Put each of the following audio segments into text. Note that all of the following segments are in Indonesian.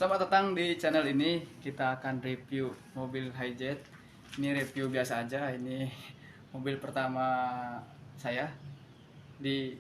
Selamat datang di channel ini. Kita akan review mobil Hijet. Ini review biasa aja. Ini mobil pertama saya di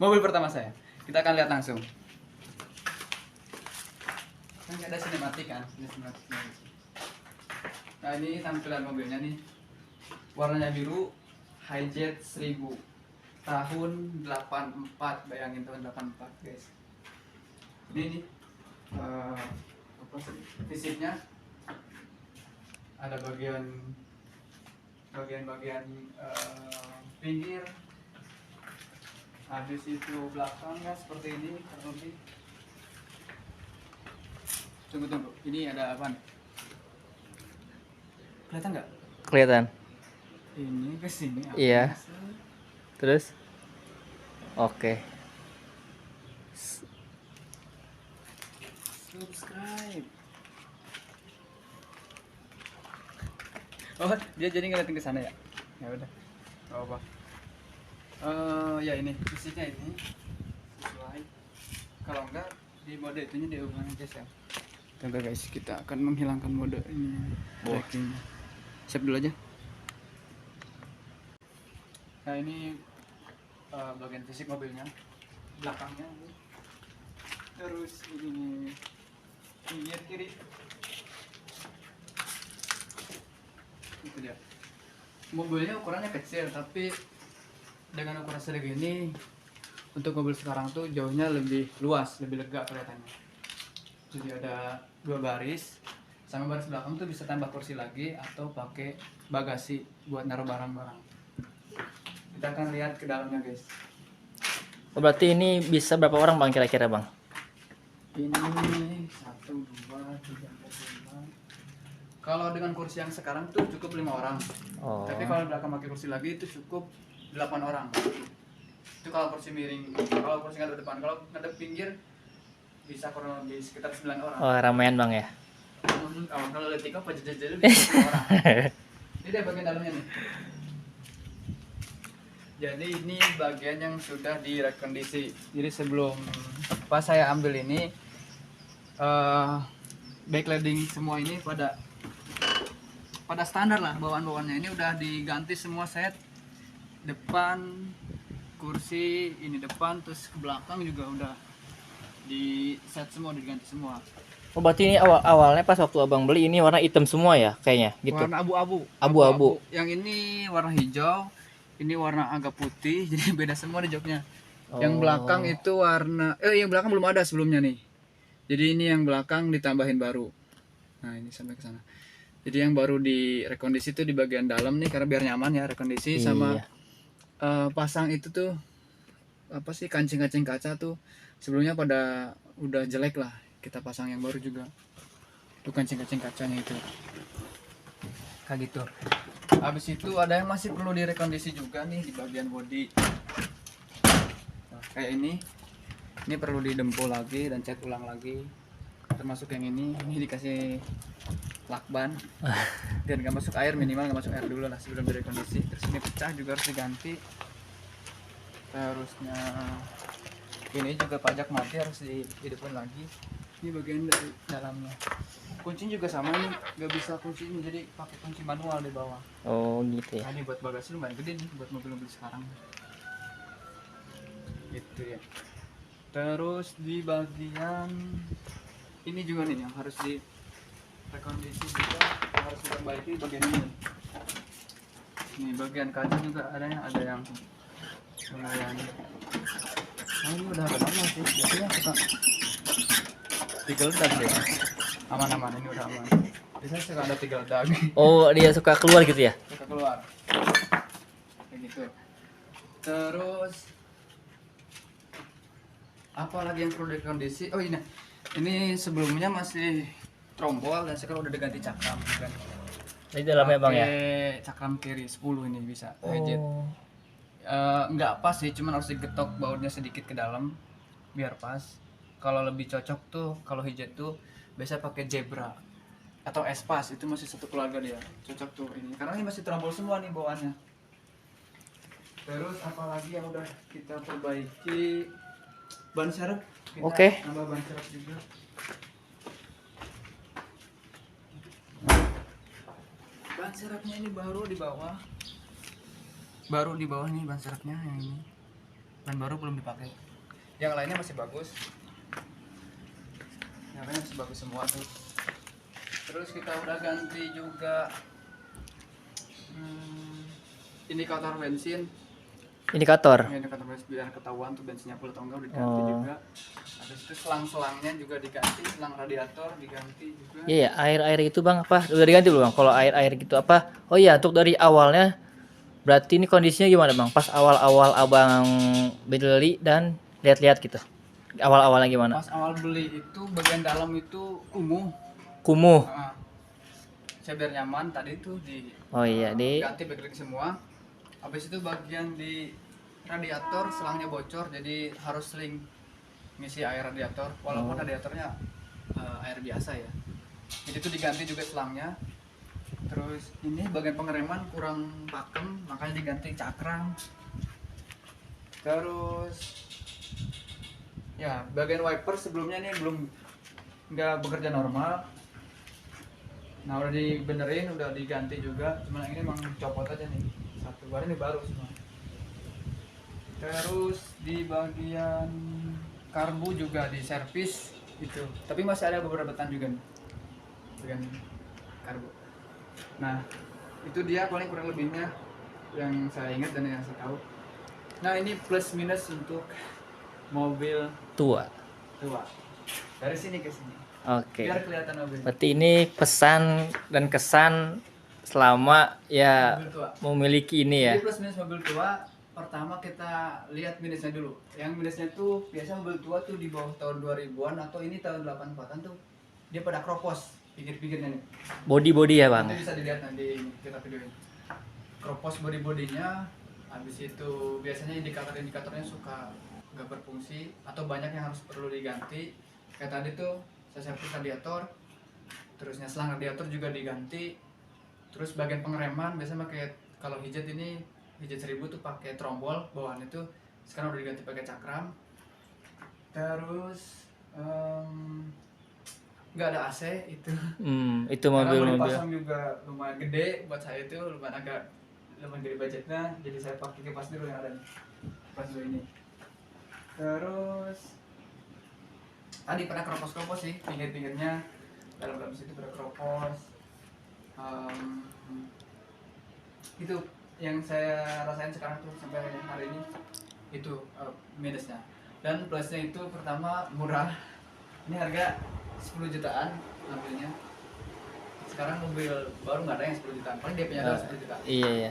mobil pertama saya. Kita akan lihat langsung. Kan ada sinematik kan? Ini sinematik. Nah, ini tampilan mobilnya nih. Warnanya biru. Hijet 1000 tahun 84, bayangin tahun 84 guys. Ini nih apa sih fisiknya, ada bagian pinggir, habis itu belakangnya seperti ini kurang lebih. Tunggu, ini ada apa nih? Kelihatan nggak? Kelihatan. Ini ke sini. Iya. Terus? Oke. Subscribe. Oh, dia jadi ngeliatin ke sana ya? Ya udah. Gak apa. Ya ini fisiknya ini sesuai. Kalau enggak di mode itunya diubah aja ya. Tunggu guys, kita akan menghilangkan mode ini. Tracking. Siap dulu aja. Nah ini bagian fisik mobilnya, belakangnya, terus ini pinggir kiri, itu dia. Mobilnya ukurannya kecil, tapi dengan ukuran segini untuk mobil sekarang tuh jauhnya lebih luas, lebih lega kelihatannya. Jadi ada 2 baris, sama baris belakang tuh bisa tambah kursi lagi atau pakai bagasi buat naruh barang-barang. Kita akan lihat ke dalamnya guys. Berarti ini bisa berapa orang bang kira-kira bang? Ini 1, 2, 3, 4, 5. Kalau dengan kursi yang sekarang tuh cukup 5 orang. Oh. Tapi kalau belakang pakai kursi lagi itu cukup 8 orang. Itu kalau kursi miring. Kalau kursi ngadep depan, kalau ngadep pinggir bisa kurang lebih sekitar 9 orang. Oh ramean bang ya? Kalau lihat apa jajal bisa 10 orang. Ini deh bagian dalamnya nih. Jadi ini bagian yang sudah direkondisi. Jadi sebelum pas saya ambil ini, backlighting semua ini pada standar lah, bawaan-bawaannya ini udah diganti semua set. Depan kursi ini depan, terus ke belakang juga udah di set semua, diganti semua. Oh berarti ini awalnya pas waktu abang beli ini warna hitam semua ya kayaknya gitu? Warna abu-abu. Abu-abu. Yang ini warna hijau. Ini warna agak putih, jadi beda semua di joknya. Yang belakang itu warna, yang belakang belum ada sebelumnya nih. Jadi ini yang belakang ditambahin baru. Nah ini sampai ke sana. Jadi yang baru di rekondisi itu di bagian dalam nih, karena biar nyaman ya rekondisi. Sama pasang itu tuh apa sih, kancing-kancing kaca tuh sebelumnya pada udah jelek lah. Kita pasang yang baru juga. Tuh kancing-kancing kacanya itu. Kayak gitu. Habis itu ada yang masih perlu direkondisi juga nih di bagian bodi. Nah, kayak ini perlu didempul lagi dan cat ulang lagi. Termasuk yang ini dikasih lakban biar nggak masuk air, minimal nggak masuk air dulu lah sebelum direkondisi. Terus ini pecah juga harus diganti. Terusnya ini juga pajak mati harus dihidupin lagi. Ini bagian dari dalamnya. Kuncinya juga sama nih, nggak bisa kunci ini, jadi pakai kunci manual di bawah. Oh gitu ya. Nah, ini buat bagasi lumayan gede nih buat mobil-mobil sekarang. Gitu ya. Terus di bagian ini juga nih yang harus direkondisi juga, harus diperbaiki bagian ini. Ini bagian kaca juga ada yang lumayan. Nah, ini udah lama sih, biasanya suka digeledak deh. Aman-aman, ini udah aman. Biasanya suka ada 3 ledak. Oh dia suka keluar gitu ya? Suka keluar. Kayak gitu. Terus apa lagi yang perlu direkondisi? Oh ini sebelumnya masih trompol dan sekarang udah diganti cakram kan. Di dalamnya bang ya? Cakram kiri 10 ini bisa. Oh. Nggak pas sih, cuman harus digetok bautnya sedikit ke dalam biar pas. Kalau lebih cocok tuh kalau Hijet tuh biasa pakai Zebra atau Espas, itu masih satu keluarga dia, cocok tuh ini karena ini masih trombol semua nih bawaannya. Terus apalagi yang udah kita perbaiki, ban serep Kita Oke. nambah ban serep juga. Ban serepnya ini baru di bawah. Baru di bawah nih ban serepnya yang ini. Ban baru belum dipakai. Yang lainnya masih bagus. Yang lainnya masih bagus semua tuh. Terus kita udah ganti juga indikator bensin. Indikator. Ya, indikator bensin biar ketahuan tuh bensinnya full atau enggak udah diganti Oh. juga. Habis itu selang-selangnya juga diganti, selang radiator diganti juga. Iya, air itu bang apa? Udah diganti belum bang? Kalau air gitu apa? Oh iya, untuk dari awalnya berarti ini kondisinya gimana bang? Pas awal-awal abang beli dan lihat-lihat gitu. Awal-awalnya gimana? Pas awal beli itu bagian dalam itu kumuh. Kumuh. Nah, saya biar nyaman tadi tuh Oh iya, ganti backlight semua. Habis itu bagian di radiator selangnya bocor jadi harus sering ngisi air radiator walaupun radiatornya air biasa ya. Jadi itu diganti juga selangnya. Terus ini bagian pengereman kurang pakem makanya diganti cakram. Terus ya bagian wiper sebelumnya ini belum nggak bekerja normal. Nah udah dibenerin, udah diganti juga. Cuma yang ini emang copot aja nih. Satu baru ini baru semua. Terus di bagian karbu juga di servis itu. Tapi masih ada beberapa tan juga nih. Bagian karbu. Nah itu dia paling kurang lebihnya yang saya ingat dan yang saya tahu. Nah ini plus minus untuk mobil tua. tua. Dari sini ke sini. Oke. Biar kelihatan mobil. Berarti ini pesan dan kesan selama ya Mobil tua. memiliki ini ya. Jadi plus minus mobil tua, pertama kita lihat minusnya dulu. Yang minusnya tuh biasa mobil tua tuh di bawah tahun 2000-an atau ini tahun 84-an tuh dia pada kropos pinggir-pinggirnya nih. Body ya bang. Nanti bisa dilihat nanti kita videoin. Kropos body-bodinya, habis itu biasanya indikator-indikatornya suka nggak berfungsi atau banyak yang harus perlu diganti. Kayak tadi tuh saya servis radiator, terusnya selang radiator juga diganti. Terus bagian pengereman biasanya pakai kalau hijet ini hijet 1000 tuh pakai trombol bawahan itu sekarang udah diganti pakai cakram. Terus nggak ada AC itu Itu karena mau mobil-mobil. dipasang juga lumayan gede buat saya itu lumayan gede budgetnya jadi saya pakai kipas dulu yang ada nih. Kipas dulu ini. Terus tadi pada kropos-kropos sih pinggir-pinggirnya dalam situ pada kropos. Itu yang saya rasain sekarang tuh sampai hari ini itu minusnya. Dan plusnya itu pertama murah, ini harga 10 jutaan ambilnya. Sekarang mobil baru nggak ada yang 10 jutaan, paling DP-nya adalah 10 juta. Iya.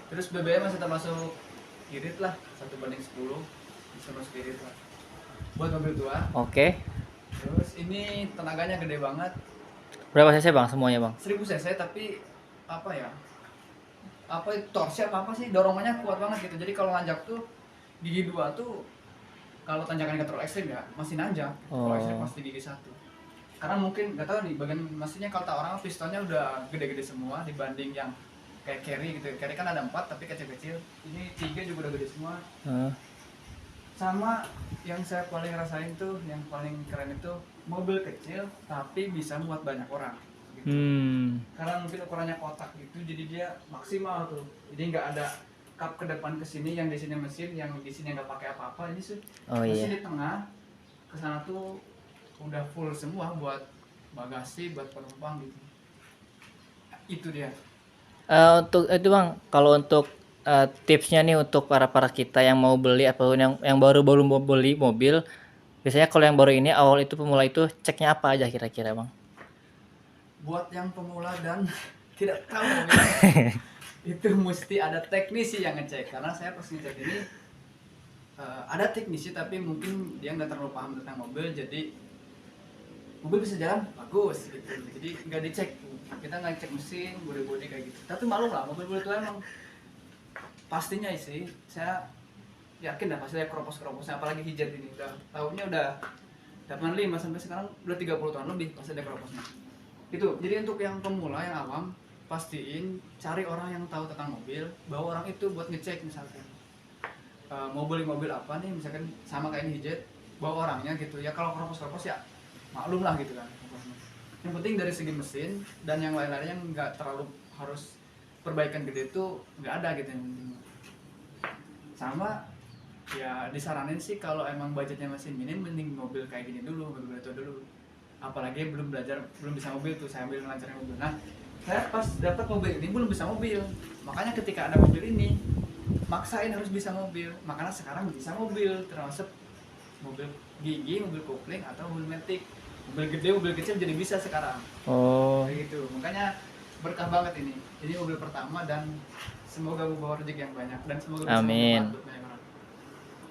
Terus BBM masih termasuk irit lah, 1/10 bisa masuk irit lah buat mobil tua. Oke. Terus ini tenaganya gede banget, Berapa cc bang semuanya bang? 1000 cc tapi apa ya, apa itu torsi apa sih dorongannya kuat banget gitu. Jadi kalau nanjak tuh gigi 2 tuh kalau tanjakannya nggak terlalu ekstrim ya masih nanjak. Kalau ekstrim pasti gigi 1. Karena mungkin nggak tahu nih bagian mesinnya, kalau tak orang pistonnya udah gede-gede semua dibanding yang kayak carry gitu. Carry kan ada 4 tapi kecil-kecil, ini 3 juga udah gede semua. Sama yang saya paling rasain tuh, yang paling keren itu mobil kecil tapi bisa muat banyak orang gitu. Karena mungkin ukurannya kotak gitu jadi dia maksimal tuh, jadi nggak ada kap ke depan ke sini yang di sini mesin, yang di sini nggak pakai apa-apa. Ini sih mesin di tengah ke sana tuh udah full semua buat bagasi, buat penumpang gitu. Itu dia. Untuk itu bang, kalau untuk tipsnya nih untuk para kita yang mau beli atau yang baru mau beli mobil, biasanya kalau yang baru ini awal itu pemula itu ceknya apa aja kira-kira bang? Buat yang pemula dan tidak tahu itu mesti ada teknisi yang ngecek. Karena saya pas ngecek ini ada teknisi tapi mungkin dia nggak terlalu paham tentang mobil, jadi mobil bisa jalan bagus gitu, jadi nggak dicek. Kita nggak cek mesin, bodi kayak gitu. Tapi malu lah, mobil itu emang pastinya sih saya yakin dah pasti ada kropos-kroposnya, apalagi hijab ini udah tahunnya udah 85 sampai sekarang udah 30 tahun lebih pasti ada kroposnya. Itu jadi untuk yang pemula yang awam pastiin cari orang yang tahu tentang mobil, bawa orang itu buat ngecek misalkan mau beli mobil apa nih, misalkan sama kayak ini hijab bawa orangnya gitu ya. Kalau keropos-keropos ya maklum lah gitu kan. Yang penting dari segi mesin dan yang lain-lainnya nggak terlalu harus perbaikan gede itu nggak ada gitu yang penting. Sama ya disaranin sih kalau emang budgetnya masih minim, mending mobil kayak gini dulu, mobil itu dulu. Apalagi belum belajar, belum bisa mobil tuh, saya ambil ngelancarin mobil. Nah, saya pas dapat mobil ini belum bisa mobil, makanya ketika ada mobil ini maksain harus bisa mobil, makanya sekarang bisa mobil, termasuk mobil gigi, mobil kopling atau mobil matic, mobil gede, mobil kecil jadi bisa sekarang. Oh, Kayak gitu, makanya berkah banget ini mobil pertama dan semoga membawa rezeki yang banyak dan semoga bisa Amin. membantu banyak orang.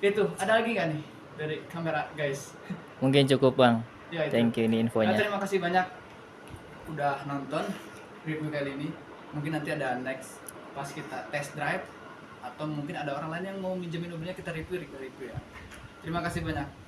Itu ada lagi nggak nih dari kamera guys? mungkin cukup bang. Ya itu. Thank you ini Nah, infonya. terima kasih banyak udah nonton review kali ini. Mungkin nanti ada next pas kita test drive atau mungkin ada orang lain yang mau minjemin mobilnya kita review ya. Terima kasih banyak.